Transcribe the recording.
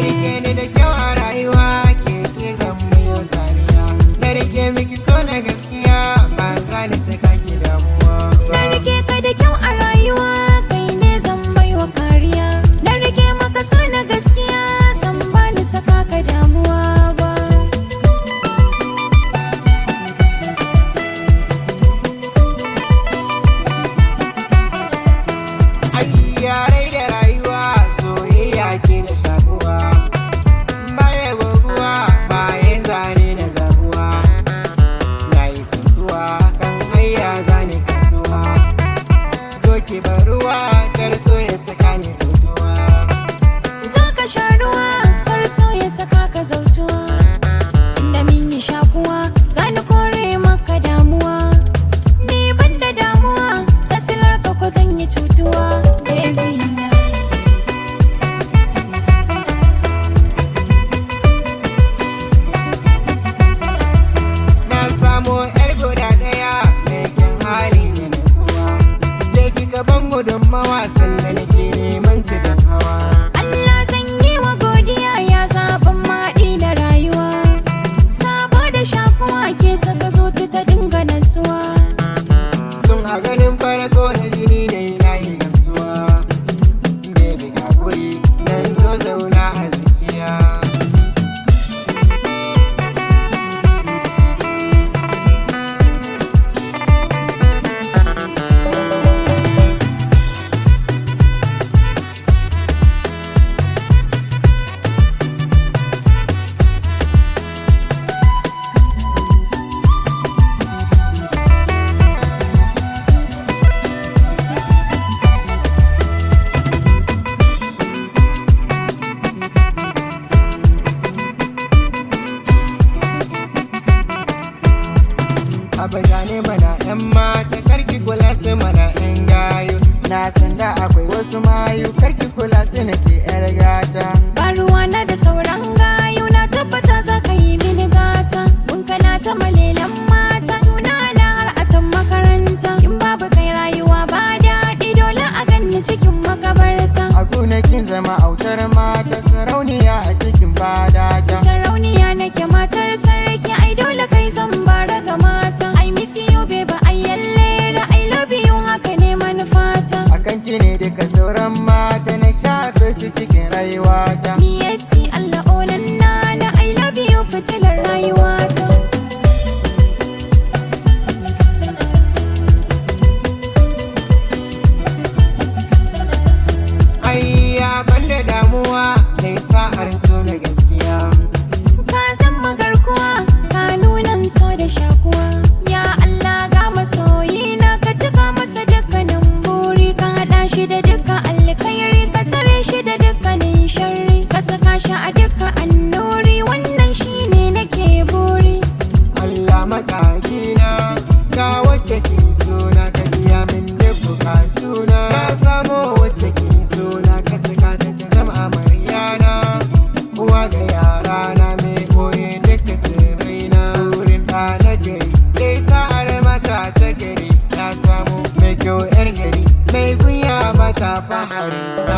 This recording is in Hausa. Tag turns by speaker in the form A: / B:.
A: Rike ni da kyau a rayuwa ke ce zan baiwa kariya. Na rike miki so na gaskiya ba za ni saka ki damuwa ba.
B: Na rike ka da kyau a rayuwa kai ne zan baiwa kariya. Na rike maka so na gaskiya san ba ni saka ka damuwa ba.
A: Yarai da rayuwa soyayya ce da shakuwa, baya goguwa baya zane na zabuwa. Na yi tsintuwa kan hanya zane kasuwa, zo ki bar ruwa kar so ya saka ni zautuwa.
B: Zo ka sha ruwa kar so ya saka ka zautuwa. Tunda min yi shakuwa za ni kore maka damuwa. Ni ban da damuwa kasilar ka ko zan yi cutuwa.
A: Na samo yar guda ɗaya mai kyan hali da nasuwa, je ki gaban gudunmawa sannan nake neman su don hawa.
B: Allah zan yi wa godiya ya zaɓin maɗi da rayuwa. Sabo da shakuwa ke saka zuci ta dinga nasuwa.
A: Tun a ganin farko na jini ne na yi gamsuwa, baby ga guri nan zo zauna a zuciya. Abu gane mana yan mata karki kula su mana yan gayu, na san da akwai wasu mayu karki kula su na ce yar gata.
B: Ba ruwana da sauran gayu na tabbata za ka yi mini gata. Mun kana ta malelan mata suna na har a can makaranta. In babu kai rayuwa ba daɗi dole a ganni cikin makabarta.
A: A gonakin zama autar mata sarauniya a cikin fadata.
B: Sarauniya nake matar sarki ai dole kai zan bara ga mata. I miss you baby I yallera I love you haka ne manufata.
A: Akan ki ne duka sauran mata na shafe su cikin rayuwata.
B: Miyatti Allah olan nana I love you fitilar rayuwata.
A: Ayya banda damuwa mai sa'ar so na gaskiya.
B: Ka zama garkuwa ka nunan so da shakuwa. Ya Allah ga masoyi na ka cika masa dukkanin buri. Ka haɗa shi da dukkan alkhairi ka tsare shi da dukkanin sharri. Ka saka shi a dukkan annuri wannan shine nake buri.
A: Allah makagina ga wacce ki so na ka biya min duk bukatuna. Na samo wacce ki so na ka saka ta ta zama amaryana. Uwa ga yara na mai koye duka sirrina. Wurin ɗa na gari dai sa'ar mata ta gari. Na samu mai kyau yar gari mai kunya ba ta fahari. Na